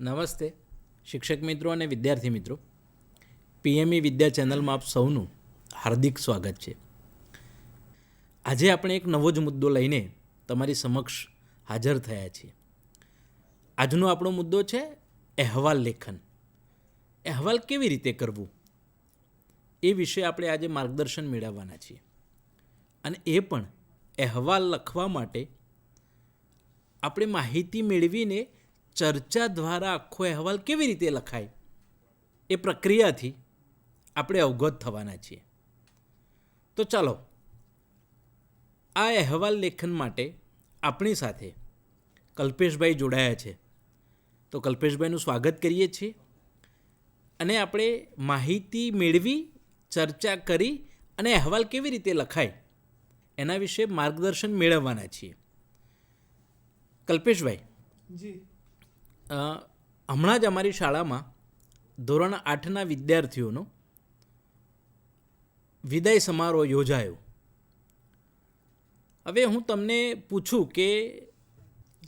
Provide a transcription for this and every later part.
નમસ્તે શિક્ષક મિત્રો અને વિદ્યાર્થી મિત્રો, પીએમઈ વિદ્યા ચેનલમાં આપ સૌનું હાર્દિક સ્વાગત છે. આજે આપણે એક નવો જ મુદ્દો લઈને તમારી સમક્ષ હાજર થયા છીએ. આજનો આપણો મુદ્દો છે અહેવાલ લેખન. અહેવાલ કેવી રીતે કરવું એ વિશે આપણે આજે માર્ગદર્શન મેળવવાના છીએ. અને એ પણ અહેવાલ લખવા માટે આપણે માહિતી મેળવીને ચર્ચા દ્વારા આખો અહેવાલ કેવી રીતે લખાય એ પ્રક્રિયાથી આપણે અવગત થવાના છીએ. તો ચાલો આ અહેવાલ લેખન માટે આપણી સાથે કલ્પેશભાઈ જોડાયા છે. તો કલ્પેશભાઈનું સ્વાગત કરીએ છીએ અને આપણે માહિતી મેળવી, ચર્ચા કરી અને અહેવાલ કેવી રીતે લખાય એના વિશે માર્ગદર્શન મેળવવાના છીએ. કલ્પેશભાઈ જી, હમણાં જ અમારી શાળામાં ધોરણ 8ના વિદ્યાર્થીઓનો વિદાય સમારોહ યોજાયો. હવે હું તમને પૂછું કે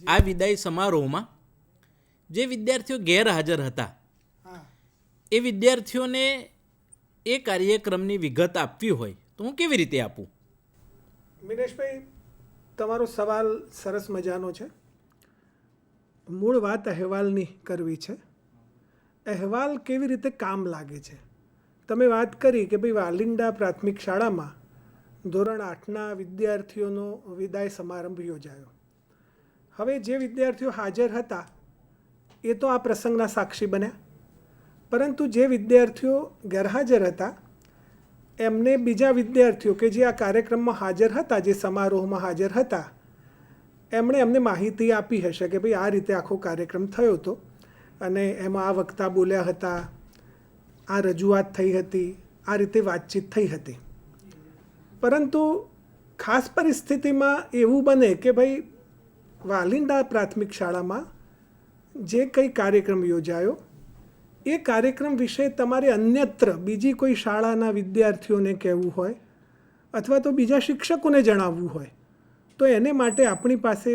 આ વિદાય સમારોહમાં જે વિદ્યાર્થીઓ ગેરહાજર હતા હા, એ વિદ્યાર્થીઓને એ કાર્યક્રમની વિગત આપવી હોય તો હું કેવી રીતે આપું? મિનેશભાઈ, તમારો સવાલ સરસ મજાનો છે. મૂળ વાત અહેવાલની કરવી છે. અહેવાલ કેવી રીતે કામ લાગે છે? તમે વાત કરી કે ભાઈ વાલિંડા પ્રાથમિક શાળામાં ધોરણ 8ના વિદ્યાર્થીઓનો વિદાય સમારંભ યોજાયો. હવે જે વિદ્યાર્થીઓ હાજર હતા એ તો આ પ્રસંગના સાક્ષી બન્યા, પરંતુ જે વિદ્યાર્થીઓ ગેરહાજર હતા એમને બીજા વિદ્યાર્થીઓ કે જે આ કાર્યક્રમમાં હાજર હતા, જે સમારોહમાં હાજર હતા, એમણે એમને માહિતી આપી હશે કે ભાઈ આ રીતે આખો કાર્યક્રમ થયો હતો અને એમાં આ વક્તા બોલ્યા હતા, આ રજૂઆત થઈ હતી, આ રીતે વાતચીત થઈ હતી. પરંતુ ખાસ પરિસ્થિતિમાં એવું બને કે ભાઈ વાલિંડા પ્રાથમિક શાળામાં જે કંઈ કાર્યક્રમ યોજાયો એ કાર્યક્રમ વિશે તમારે અન્યત્ર બીજી કોઈ શાળાના વિદ્યાર્થીઓને કહેવું હોય અથવા તો બીજા શિક્ષકોને જણાવવું હોય તો એને માટે આપણી પાસે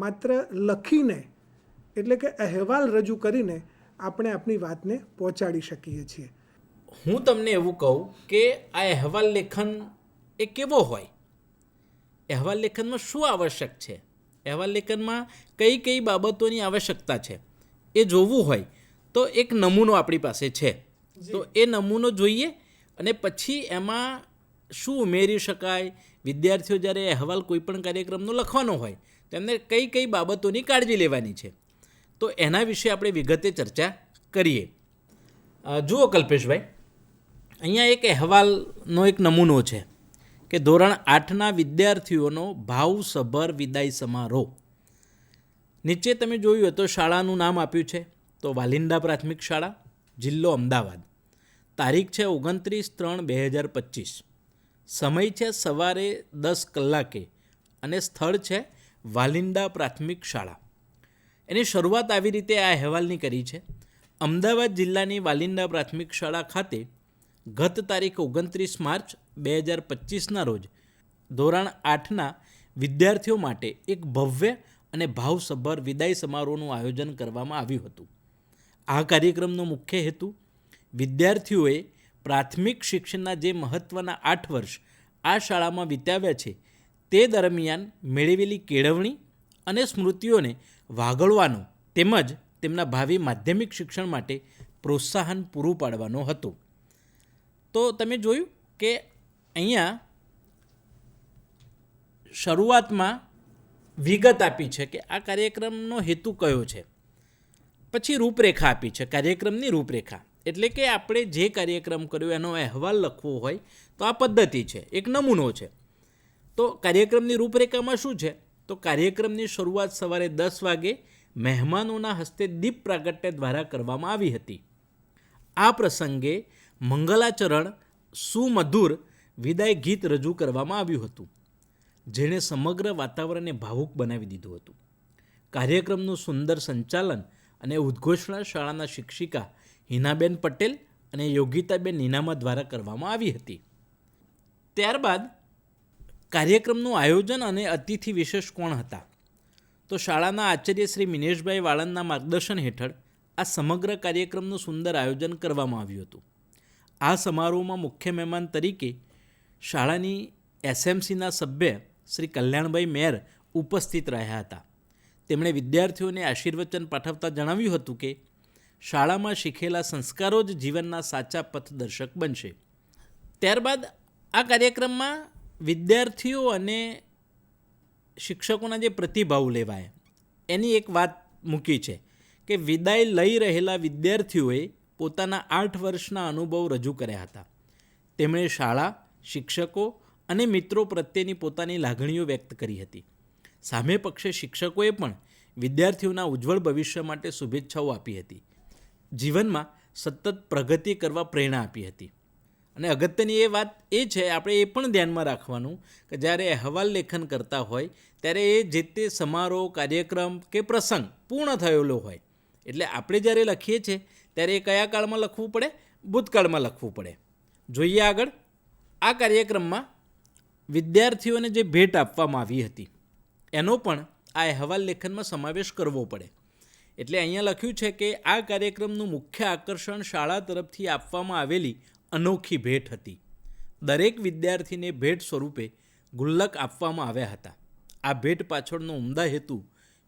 માત્ર લખીને એટલે કે અહેવાલ રજૂ કરીને આપણે આપણી વાતને પહોંચાડી શકીએ છીએ. હું તમને એવું કહું કે આ અહેવાલ લેખન એ કેવો હોય? અહેવાલ લેખનમાં શું આવશ્યક છે? અહેવાલ લેખનમાં કઈ કઈ બાબતોની આવશ્યકતા છે એ જોવું હોય તો એક નમૂનો આપણી પાસે છે. તો એ નમૂનો જોઈએ અને પછી એમાં શું ઉમેરી શકાય. વિદ્યાર્થીઓ જ્યારે અહેવાલ કોઈપણ કાર્યક્રમનો લખવાનો હોય તો એમને કઈ કઈ બાબતોની કાળજી લેવાની છે તો એના વિશે આપણે વિગતે ચર્ચા કરીએ. જુઓ કલ્પેશભાઈ, અહીંયા એક અહેવાલનો એક નમૂનો છે કે ધોરણ 8ના વિદ્યાર્થીઓનો ભાવસભર વિદાય સમારોહ. નીચે તમે જોયું હોય તો શાળાનું નામ આપ્યું છે તો વાલિંડા પ્રાથમિક શાળા, જિલ્લો અમદાવાદ. તારીખ છે 29/3/2025. સમય છે સવારે 10 કલાકે અને સ્થળ છે વાલિંડા પ્રાથમિક શાળા. એની શરૂઆત આવી રીતે આ અહેવાલની કરી છે. અમદાવાદ જિલ્લાની વાલિંડા પ્રાથમિક શાળા ખાતે ગત તારીખ 29 માર્ચ 2025ના રોજ ધોરણ 8ના વિદ્યાર્થીઓ માટે એક ભવ્ય અને ભાવસભર વિદાય સમારોહનું આયોજન કરવામાં આવ્યું હતું. આ કાર્યક્રમનો મુખ્ય હેતુ વિદ્યાર્થીઓએ પ્રાથમિક શિક્ષણના જે મહત્ત્વના 8 વર્ષ આ શાળામાં વિતાવ્યા છે તે દરમિયાન મેળવેલી કેળવણી અને સ્મૃતિઓને વાગળવાનો તેમજ તેમના ભાવિ માધ્યમિક શિક્ષણ માટે પ્રોત્સાહન પૂરું પાડવાનો હતો. તો તમે જોયું કે અહીંયા શરૂઆતમાં વિગત આપી છે કે આ કાર્યક્રમનો હેતુ કયો છે. પછી રૂપરેખા આપી છે, કાર્યક્રમની રૂપરેખા. એટલે કે આપણે જે કાર્યક્રમ કર્યો એનો અહેવાલ લખવો હોય તો આ પદ્ધતિ છે, એક નમૂનો છે. તો કાર્યક્રમની રૂપરેખામાં શું છે તો કાર્યક્રમની શરૂઆત સવારે 10 વાગે મહેમાનોના હસ્તે દીપ પ્રાગટ્ય દ્વારા કરવામાં આવી હતી. આ પ્રસંગે મંગલાચરણ સુમધુર વિદાય ગીત રજૂ કરવામાં આવ્યું હતું જેણે સમગ્ર વાતાવરણને ભાવુક બનાવી દીધું હતું. કાર્યક્રમનું સુંદર સંચાલન અને ઉદ્ઘોષણા શાળાના શિક્ષિકા હિનાબેન પટેલ અને યોગિતાબેન નીનામા દ્વારા કરવામાં આવી હતી. ત્યારબાદ કાર્યક્રમનું આયોજન અને અતિથિ વિશેષ કોણ હતા તો શાળાના આચાર્ય શ્રી મિનેશભાઈ વાળંદના માર્ગદર્શન હેઠળ આ સમગ્ર કાર્યક્રમનું સુંદર આયોજન કરવામાં આવ્યું હતું. આ સમારોહમાં મુખ્ય મહેમાન તરીકે શાળાની એસએમસીના સભ્ય શ્રી કલ્યાણભાઈ મેર ઉપસ્થિત રહ્યા હતા. તેમણે વિદ્યાર્થીઓને આશીર્વચન પાઠવતા જણાવ્યું હતું કે શાળામાં શીખેલા સંસ્કારો જ જીવનના સાચા પથદર્શક બનશે. ત્યારબાદ આ કાર્યક્રમમાં વિદ્યાર્થીઓ અને શિક્ષકોના જે પ્રતિભાવ લેવાય એની એક વાત મૂકી છે કે વિદાય લઈ રહેલા વિદ્યાર્થીઓએ પોતાના 8 વર્ષના અનુભવ રજૂ કર્યા હતા. તેમણે શાળા, શિક્ષકો અને મિત્રો પ્રત્યેની પોતાની લાગણીઓ વ્યક્ત કરી હતી. સામે પક્ષે શિક્ષકોએ પણ વિદ્યાર્થીઓના ઉજ્જવળ ભવિષ્ય માટે શુભેચ્છાઓ આપી હતી. જીવનમાં સતત પ્રગતિ કરવા પ્રેરણા આપી હતી. અને અગત્યની એ વાત એ છે, આપણે એ પણ ધ્યાનમાં રાખવાનું કે જ્યારે અહેવાલ લેખન કરતા હોય ત્યારે એ જે તે સમારોહ, કાર્યક્રમ કે પ્રસંગ પૂર્ણ થયેલો હોય. એટલે આપણે જ્યારે લખીએ છીએ ત્યારે એ કયા કાળમાં લખવું પડે? ભૂતકાળમાં લખવું પડે. જોઈએ આગળ. આ કાર્યક્રમમાં વિદ્યાર્થીઓને જે ભેટ આપવામાં આવી હતી એનો પણ આ અહેવાલ લેખનમાં સમાવેશ કરવો પડે. એટલે અહીંયા લખ્યું છે કે આ કાર્યક્રમનું મુખ્ય આકર્ષણ શાળા તરફથી આપવામાં આવેલી અનોખી ભેટ હતી. દરેક વિદ્યાર્થીને ભેટ સ્વરૂપે ગુલ્લક આપવામાં આવ્યા હતા. આ ભેટ પાછળનો ઉમદા હેતુ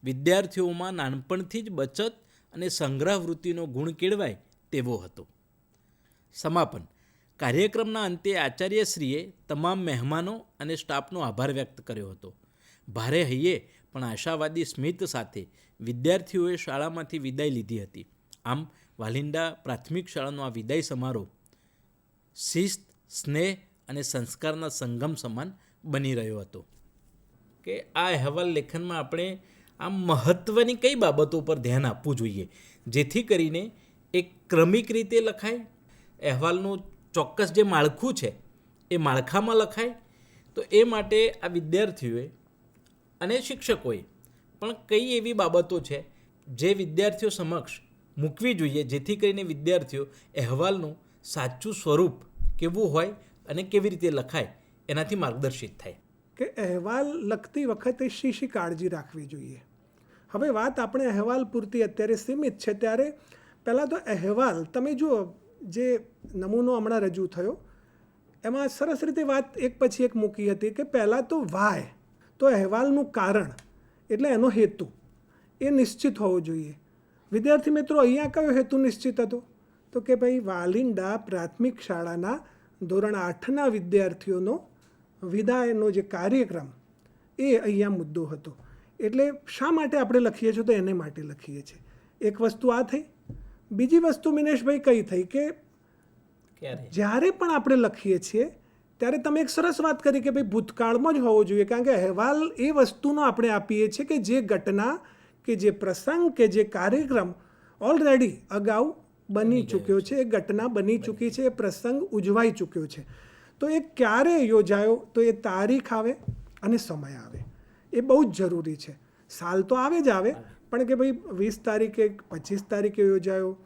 વિદ્યાર્થીઓમાં નાનપણથી જ બચત અને સંગ્રહ વૃત્તિનો ગુણ કેળવાય તેવો હતો. સમાપન. કાર્યક્રમના અંતે આચાર્યશ્રીએ તમામ મહેમાનો અને સ્ટાફનો આભાર વ્યક્ત કર્યો હતો. ભારે હૈયે પણ આશાવાદી સ્મિત સાથે વિદ્યાર્થીઓએ શાળામાંથી વિદાય લીધી હતી. આમ વાલિંડા પ્રાથમિક શાળાનો આ વિદાય સમારોહ શિસ્ત, સ્નેહ અને સંસ્કારના સંગમ સમાન બની રહ્યો હતો. કે આ અહેવાલ લેખનમાં આપણે આ મહત્ત્વની કઈ બાબતો પર ધ્યાન આપવું જોઈએ જેથી કરીને એક ક્રમિક રીતે લખાય, અહેવાલનું ચોક્કસ જે માળખું છે એ માળખામાં લખાય. તો એ માટે આ વિદ્યાર્થીઓએ અને શિક્ષકોએ પણ કઈ એવી બાબતો છે જે વિદ્યાર્થીઓ સમક્ષ મૂકવી જોઈએ જેથી કરીને વિદ્યાર્થીઓ અહેવાલનું સાચું સ્વરૂપ કેવું હોય અને કેવી રીતે લખાય એનાથી માર્ગદર્શિત થાય. કે અહેવાલ લખતી વખતે શી કાળજી રાખવી જોઈએ. હવે વાત આપણે અહેવાલ પૂરતી અત્યારે સીમિત છે, ત્યારે પહેલાં તો અહેવાલ તમે જુઓ, જે નમૂનો હમણાં રજૂ થયો એમાં સરસ રીતે વાત એક પછી એક મૂકી હતી કે પહેલાં તો વાય, તો અહેવાલનું કારણ એટલે એનો હેતુ એ નિશ્ચિત હોવો જોઈએ. વિદ્યાર્થી મિત્રો, અહીંયા કયો હેતુ નિશ્ચિત હતો? તો કે ભાઈ વાલિંડા પ્રાથમિક શાળાના ધોરણ 8ના વિદ્યાર્થીઓનો વિદાયનો જે કાર્યક્રમ એ અહીંયા મુદ્દો હતો. એટલે શા માટે આપણે લખીએ છીએ? તો એને માટે લખીએ છીએ. એક વસ્તુ આ થઈ. બીજી વસ્તુ મિનેશભાઈ કઈ થઈ કે જ્યારે પણ આપણે લખીએ છીએ ત્યારે તમે એક સરસ વાત કરી કે ભાઈ ભૂતકાળમાં જ હોવો જોઈએ, કારણ કે અહેવાલ એ વસ્તુનો આપણે આપીએ છીએ કે જે ઘટના કે જે પ્રસંગ કે જે કાર્યક્રમ ઓલરેડી અગાઉ બની ચૂક્યો છે, એ ઘટના બની ચૂકી છે, એ પ્રસંગ ઉજવાઈ ચૂક્યો છે. તો એ ક્યારે યોજાયો તો એ તારીખ આવે અને સમય આવે, એ બહુ જ જરૂરી છે. સાલ તો આવે જ આવે, પણ કે ભાઈ 20 તારીખે 25 તારીખે યોજાયો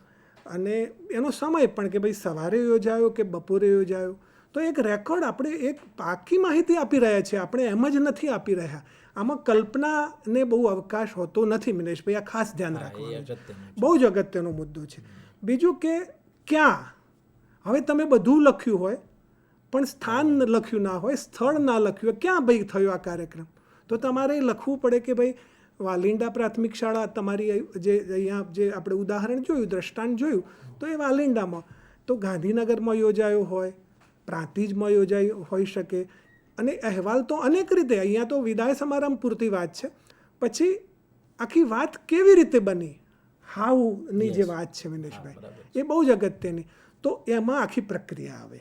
અને એનો સમય પણ કે ભાઈ સવારે યોજાયો કે બપોરે યોજાયો. તો એક રેકોર્ડ, આપણે એક પાકી માહિતી આપી રહ્યા છીએ, આપણે એમ જ નથી આપી રહ્યા. આમાં કલ્પનાને બહુ અવકાશ હોતો નથી મિનેશભાઈ, આ ખાસ ધ્યાન રાખવાનું છે. બહુ જ અગત્યનો મુદ્દો છે. બીજું કે ક્યાં, હવે તમે બધું લખ્યું હોય પણ સ્થાન લખ્યું ના હોય, સ્થળ ના લખ્યું હોય, ક્યાં ભાઈ થયો આ કાર્યક્રમ, તો તમારે લખવું પડે કે ભાઈ વાલિંડા પ્રાથમિક શાળા તમારી જે અહીંયા જે આપણે ઉદાહરણ જોયું, દ્રષ્ટાંત જોયું, તો એ વાલિંડામાં, તો ગાંધીનગરમાં યોજાયો હોય, પ્રાંતિજમાં યોજાયો હોઈ શકે. અને અહેવાલ તો અનેક રીતે, અહીંયા તો વિદાય સમારંભ પૂરતી વાત છે. પછી આખી વાત કેવી રીતે બની, હાઉની જે વાત છે વિનેશભાઈ, એ બહુ જ અગત્યની. તો એમાં આખી પ્રક્રિયા આવે,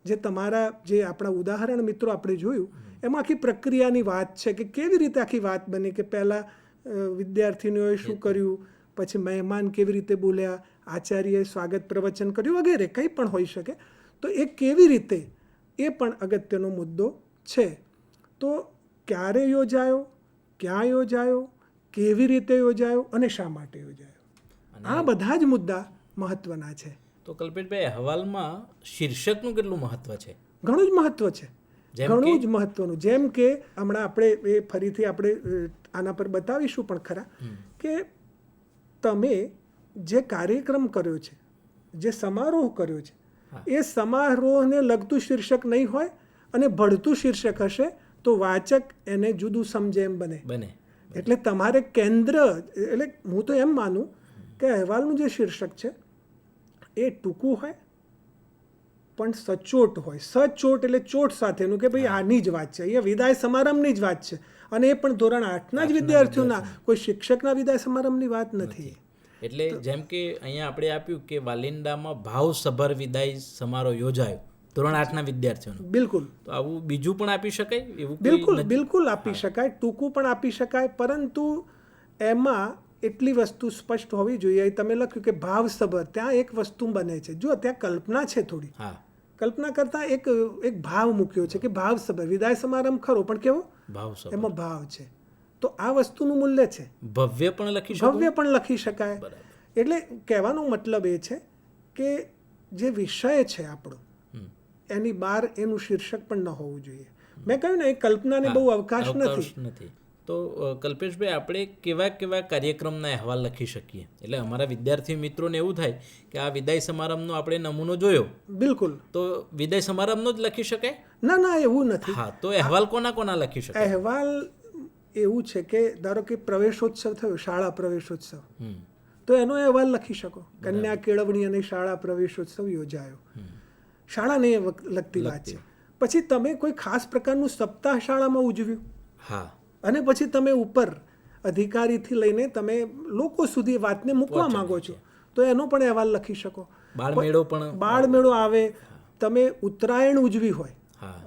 જે તમારા જે આપણા ઉદાહરણ મિત્રો આપણે જોયું એમાં આખી પ્રક્રિયાની વાત છે કે કેવી રીતે આખી વાત બની, કે પહેલાં વિદ્યાર્થીનીઓએ શું કર્યું, પછી મહેમાન કેવી રીતે બોલ્યા, આચાર્યએ સ્વાગત પ્રવચન કર્યું વગેરે કંઈ પણ હોઈ શકે. તો એ કેવી રીતે, એ પણ અગત્યનો મુદ્દો છે. તો ક્યારે યોજાયો, ક્યાં યોજાયો, કેવી રીતે યોજાયો અને શા માટે યોજાયો, આ બધા જ મુદ્દા મહત્ત્વના છે. તો કલ્પેશભાઈ, અહેવાલમાં શીર્ષકનું કેટલું મહત્ત્વ છે? ઘણું જ મહત્ત્વ છે, ઘણું જ મહત્ત્વનું. જેમ કે હમણાં આપણે એ ફરીથી આપણે આના પર બતાવીશું પણ ખરા કે તમે જે કાર્યક્રમ કર્યો છે, જે સમારોહ કર્યો છે, એ સમારોહને લગતું શીર્ષક નહીં હોય અને ભળતું શીર્ષક હશે તો વાચક એને જુદું સમજે એમ બને. એટલે તમારે કેન્દ્ર, એટલે હું તો એમ માનું કે અહેવાલનું જે શીર્ષક છે એ ટૂંકું હોય પણ સચોટ હોય. સચોટ એટલે ચોટ સાથેનું, કે ભાઈ આની જ વાત છે, અહીંયા વિદાય સમારંભની જ વાત છે, અને એ પણ ધોરણ 8ના જ વિદ્યાર્થીઓના, કોઈ શિક્ષકના વિદાય સમારંભની વાત નથી. એટલે જેમ કે અહીંયા આપણે આપ્યું કે વાલિંદામાં ભાવસભર વિદાય સમારોહ યોજાયો ધોરણ 8ના વિદ્યાર્થીઓનો. બિલકુલ. તો આવું બીજું પણ આપી શકાય એવું? બિલકુલ આપી શકાય, ટૂંકું પણ આપી શકાય, પરંતુ એમાં એટલી વસ્તુ સ્પષ્ટ હોવી જોઈએ. તમે લખ્યું કે ભાવસભર, ત્યાં એક વસ્તુ બને છે, જો ત્યાં કલ્પના છે થોડી. કલ્પના કરતાં એક ભાવ મૂક્યો છે કે ભાવસભર વિદાય સમારંભ ખરો, પણ કેવો ભાવસભર, એમાં ભાવ છે. તો આ વસ્તુનું મૂલ્ય છે. ભવ્ય પણ લખી શકાય. એટલે કહેવાનો મતલબ એ છે કે જે વિષય છે આપણો, એની બહાર એનું શીર્ષક પણ ન હોવું જોઈએ. મેં કહ્યું ને, એ કલ્પનાને બહુ અવકાશ નથી. તો કલ્પેશભાઈ, આપણે કેવા કેવા કાર્યક્રમના અહેવાલ લખી શકીએ? એટલે અમારા વિદ્યાર્થી મિત્રોને એવું થાય કે આ વિદાય સમારંભનો આપણે નમૂનો જોયો, બિલકુલ, તો વિદાય સમારંભનો જ લખી શકાય? ના, એવું નથી. હા, તો અહેવાલ કોના લખી શકાય? અહેવાલ એવું છે કે ધારો કે પ્રવેશોત્સવ થયો, શાળા પ્રવેશોત્સવ, તો એનો અહેવાલ લખી શકો. કન્યા કેળવણી અને શાળા પ્રવેશોત્સવ યોજાયો, શાળાને લગતી વાત છે. પછી તમે કોઈ ખાસ પ્રકારનું સપ્તાહ શાળામાં ઉજવ્યું, અને પછી તમે ઉપર અધિકારીથી લઈને તમે લોકો સુધી વાતને મૂકવા માંગો છો, તો એનો પણ અહેવાલ લખી શકો. બાળમેળો આવે, તમે ઉત્તરાયણ ઉજવી હોય,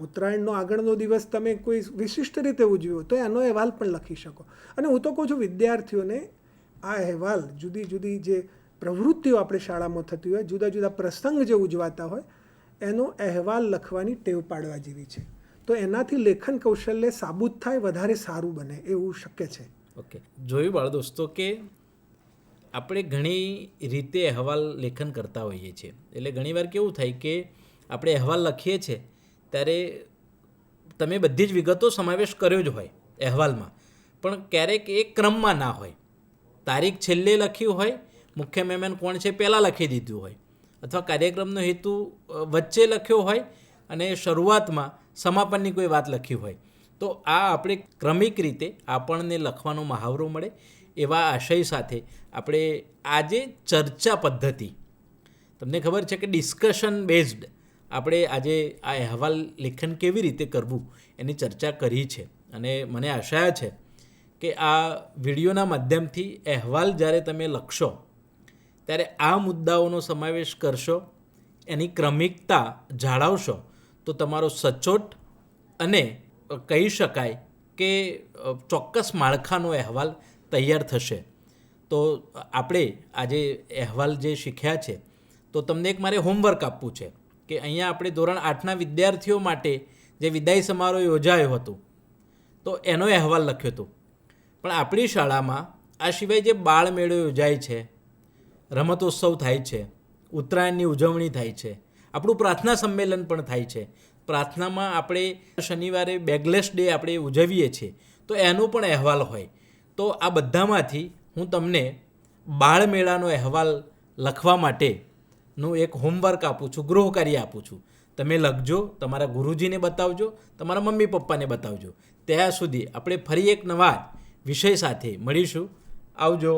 ઉત્તરાયણનો આગળનો દિવસ તમે કોઈ વિશિષ્ટ રીતે ઉજવ્યો, તો એનો અહેવાલ પણ લખી શકો. અને હું તો કહું છું વિદ્યાર્થીઓને આ અહેવાલ, જુદી જુદી જે પ્રવૃત્તિઓ આપણે શાળામાં થતી હોય, જુદા જુદા પ્રસંગ જે ઉજવાતા હોય, એનો અહેવાલ લખવાની ટેવ પાડવા જેવી છે. તો એનાથી લેખન કૌશલ્ય સાબુત થાય, વધારે સારું બને, એવું શક્ય છે. ઓકે, જોયું બાળ દોસ્તો કે આપણે ઘણી રીતે અહેવાલ લેખન કરતા હોઈએ છીએ. એટલે ઘણીવાર કેવું થાય કે આપણે અહેવાલ લખીએ છીએ ત્યારે તમે બધી જ વિગતો સમાવેશ કર્યો જ હોય અહેવાલમાં, પણ ક્યારેક એ ક્રમમાં ના હોય. તારીખ છેલ્લે લખ્યું હોય, મુખ્ય મહેમાન કોણ છે પહેલાં લખી દીધું હોય, અથવા કાર્યક્રમનો હેતુ વચ્ચે લખ્યો હોય અને શરૂઆતમાં સમાપનની કોઈ વાત લખી હોય. તો આ આપણે ક્રમિક રીતે આપણને લખવાનો મહાવરો મળે એવા આશય સાથે આપણે આજે ચર્ચા પદ્ધતિ, તમને ખબર છે કે ડિસ્કશન બેઝડ આપણે આજે આ અહેવાલ લેખન કેવી રીતે કરવું એની ચર્ચા કરી છે. અને મને આશા છે કે આ વિડીયોના માધ્યમથી અહેવાલ જ્યારે તમે લખશો ત્યારે આ મુદ્દાઓનો સમાવેશ કરશો, એની ક્રમિકતા જાળવશો, તો તમારો સચોટ અને કહી શકાય કે ચોક્કસ માળખાનો અહેવાલ તૈયાર થશે. તો આપણે આજે અહેવાલ જે શીખ્યા છે, તો તમને એક મારે હોમવર્ક આપવું છે કે અહીંયા આપણે ધોરણ 8ના વિદ્યાર્થીઓ માટે જે વિદાય સમારોહ યોજાયો હતો તો એનો અહેવાલ લખ્યો હતો. પણ આપણી શાળામાં આ સિવાય જે બાળમેળો યોજાય છે, રમતોત્સવ થાય છે, ઉત્તરાયણની ઉજવણી થાય છે, આપણું પ્રાર્થના સંમેલન પણ થાય છે. પ્રાર્થનામાં આપણે શનિવારે બેગલેસ ડે આપણે ઉજવીએ છીએ, તો એનો પણ અહેવાલ હોય. તો આ બધામાંથી હું તમને બાળમેળાનો અહેવાલ લખવા માટેનું એક હોમવર્ક આપું છું, ગૃહકાર્ય આપું છું. તમે લખજો, તમારા ગુરુજીને બતાવજો, તમારા મમ્મી પપ્પાને બતાવજો. ત્યાં સુધી આપણે ફરી એક નવા વિષય સાથે મળીશું. આવજો.